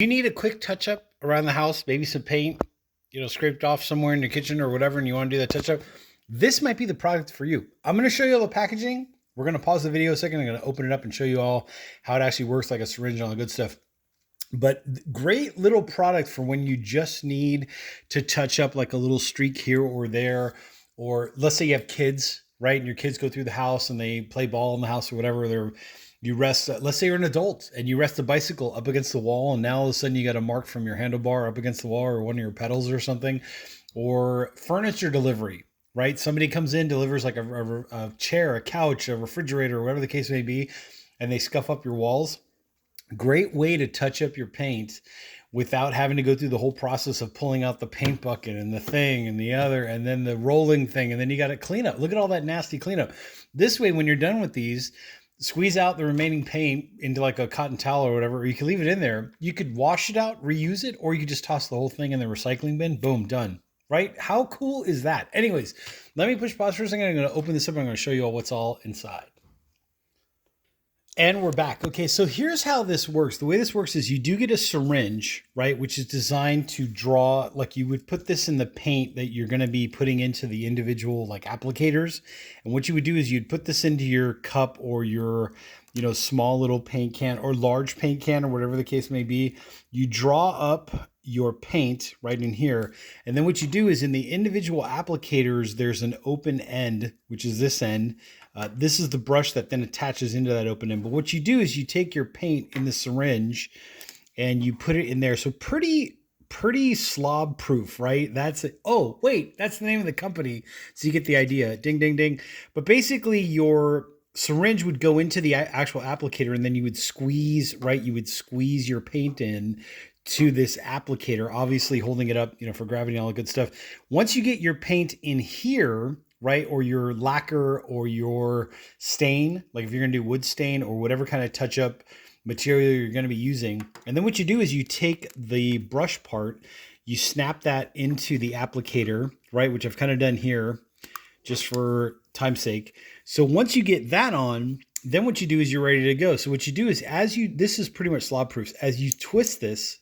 You need a quick touch up around the house, maybe some paint, scraped off somewhere in your kitchen or whatever, and you want to do that touch up. This might be the product for you. I'm going to show you all the packaging. We're going to pause the video a second. I'm going to open it up and show you all how it actually works, like a syringe and all the good stuff. But great little product for when you just need to touch up like a little streak here or there. Or let's say you have kids, right? And your kids go through the house and they play ball in the house or whatever. You rest, let's say you're an adult and you rest the bicycle up against the wall, and now all of a sudden you got a mark from your handlebar up against the wall or one of your pedals or something. Or furniture delivery, right? Somebody comes in, delivers like a chair, a couch, a refrigerator, or whatever the case may be, and they scuff up your walls. Great way to touch up your paint without having to go through the whole process of pulling out the paint bucket and the thing and the other, and then the rolling thing, and then you got to clean up. Look at all that nasty cleanup. This way, when you're done with these, squeeze out the remaining paint into like a cotton towel or whatever, or you can leave it in there. You could wash it out, reuse it, or you could just toss the whole thing in the recycling bin. Boom, done. Right? How cool is that? Anyways, let me push pause for a second. I'm going to open this up. I'm going to show you all what's all inside. And we're back. Okay, so here's how this works. The way this works is you do get a syringe, right, which is designed to draw, like you would put this in the paint that you're going to be putting into the individual like applicators. And what you would do is you'd put this into your cup or your, small little paint can or large paint can or whatever the case may be. You draw up your paint right in here. And then what you do is in the individual applicators, there's an open end, which is this end. This is the brush that then attaches into that open end. But what you do is you take your paint in the syringe and you put it in there. So pretty slob proof, right? That's it. Oh, wait, that's the name of the company. So you get the idea. Ding, ding, ding. But basically your syringe would go into the actual applicator and then you would squeeze, right? You would squeeze your paint in to this applicator, obviously holding it up, for gravity and all the good stuff. Once you get your paint in here, right, or your lacquer or your stain, like if you're going to do wood stain or whatever kind of touch-up material you're going to be using, and then what you do is you take the brush part, you snap that into the applicator, right, which I've kind of done here just for time's sake. So once you get that on, then what you do is you're ready to go. So what you do is this is pretty much slob proof. As you twist this,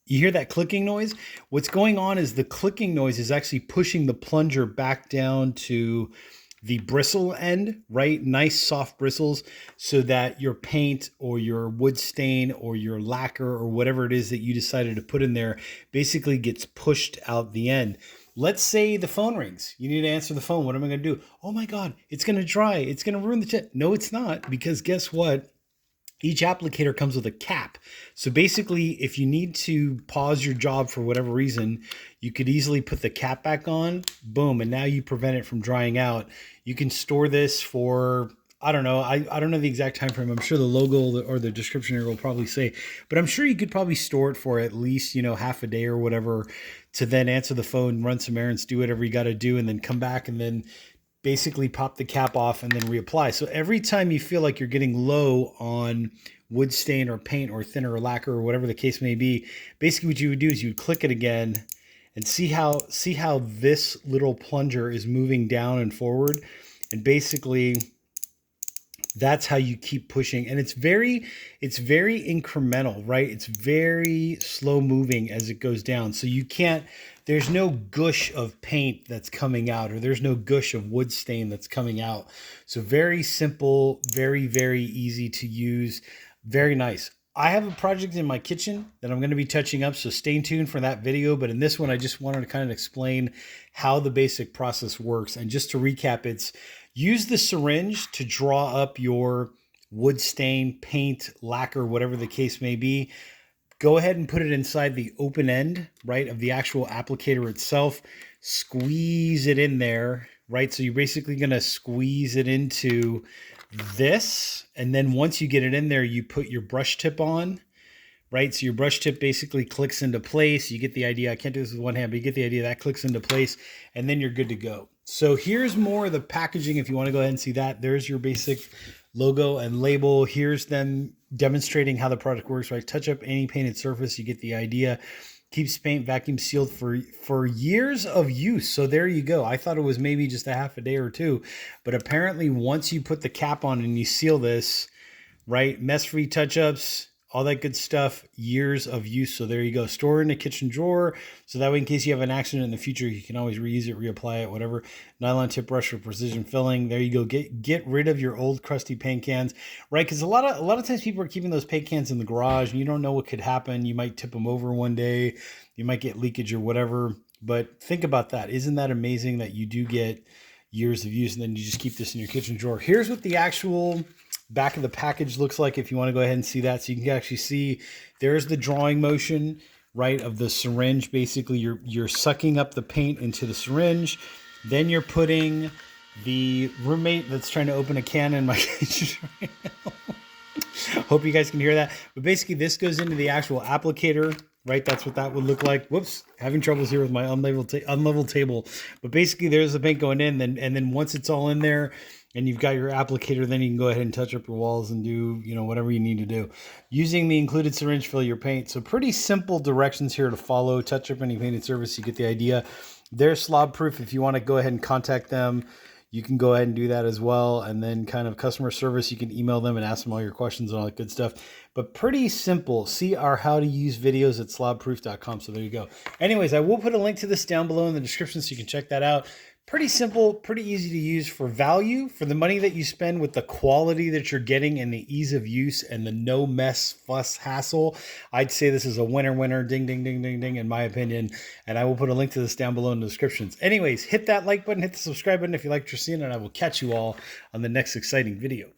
you hear that clicking noise? What's going on is the clicking noise is actually pushing the plunger back down to the bristle end, right? Nice soft bristles so that your paint or your wood stain or your lacquer or whatever it is that you decided to put in there basically gets pushed out the end. Let's say the phone rings. You need to answer the phone. What am I going to do? Oh my God, it's going to dry. It's going to ruin the tip. No, it's not, because guess what? Each applicator comes with a cap. So basically, if you need to pause your job for whatever reason, you could easily put the cap back on, boom, and now you prevent it from drying out. You can store this for, I don't know. I don't know the exact time frame. I'm sure the logo or the description here will probably say, but I'm sure you could probably store it for at least, half a day or whatever, to then answer the phone, run some errands, do whatever you got to do, and then come back and then basically pop the cap off and then reapply. So every time you feel like you're getting low on wood stain or paint or thinner or lacquer or whatever the case may be, basically what you would do is you would click it again and see how this little plunger is moving down and forward. And basically that's how you keep pushing. And it's very incremental, right? It's very slow moving as it goes down. So there's no gush of paint that's coming out, or there's no gush of wood stain that's coming out. So very simple, very, very easy to use. Very nice. I have a project in my kitchen that I'm going to be touching up, so stay tuned for that video. But in this one, I just wanted to kind of explain how the basic process works. And just to recap, it's use the syringe to draw up your wood stain, paint, lacquer, whatever the case may be. Go ahead and put it inside the open end, right, of the actual applicator itself. Squeeze it in there, right? So you're basically going to squeeze it into this. And then once you get it in there, you put your brush tip on, right? So your brush tip basically clicks into place. You get the idea. I can't do this with one hand, but you get the idea. That clicks into place, and then you're good to go. So here's more of the packaging. If you want to go ahead and see that, there's your basic logo and label. Here's them demonstrating how the product works, right? Touch up any painted surface. You get the idea. Keeps paint vacuum sealed for years of use. So there you go. I thought it was maybe just a half a day or two, but apparently once you put the cap on and you seal this, right, mess-free touch-ups, all that good stuff, years of use. So there you go. Store in a kitchen drawer. So that way, in case you have an accident in the future, you can always reuse it, reapply it, whatever. Nylon tip brush for precision filling. There you go. Get rid of your old crusty paint cans, right? Because a lot of times people are keeping those paint cans in the garage and you don't know what could happen. You might tip them over one day. You might get leakage or whatever. But think about that. Isn't that amazing that you do get years of use and then you just keep this in your kitchen drawer? Here's what the actual back of the package looks like if you want to go ahead and see that. So you can actually see there's the drawing motion, right, of the syringe. Basically, you're sucking up the paint into the syringe. Then you're putting the roommate that's trying to open a can in my kitchen right now. Hope you guys can hear that. But basically, this goes into the actual applicator, right? That's what that would look like. Whoops, having troubles here with my unleveled table. But basically, there's the paint going in, and then once it's all in there, and you've got your applicator, then you can go ahead and touch up your walls and do, whatever you need to do. Using the included syringe, fill your paint. So pretty simple directions here to follow. Touch up any painted surface, you get the idea. They're slob proof. If you want to go ahead and contact them, you can go ahead and do that as well. And then kind of customer service, you can email them and ask them all your questions and all that good stuff. But pretty simple. See our how to use videos at slobproof.com. So there you go. Anyways, I will put a link to this down below in the description so you can check that out. Pretty simple, pretty easy to use for value, for the money that you spend, with the quality that you're getting and the ease of use and the no mess, fuss, hassle. I'd say this is a winner, ding, ding, ding, ding, ding, in my opinion. And I will put a link to this down below in the descriptions. Anyways, hit that like button, hit the subscribe button if you like what you're seeing, and I will catch you all on the next exciting video.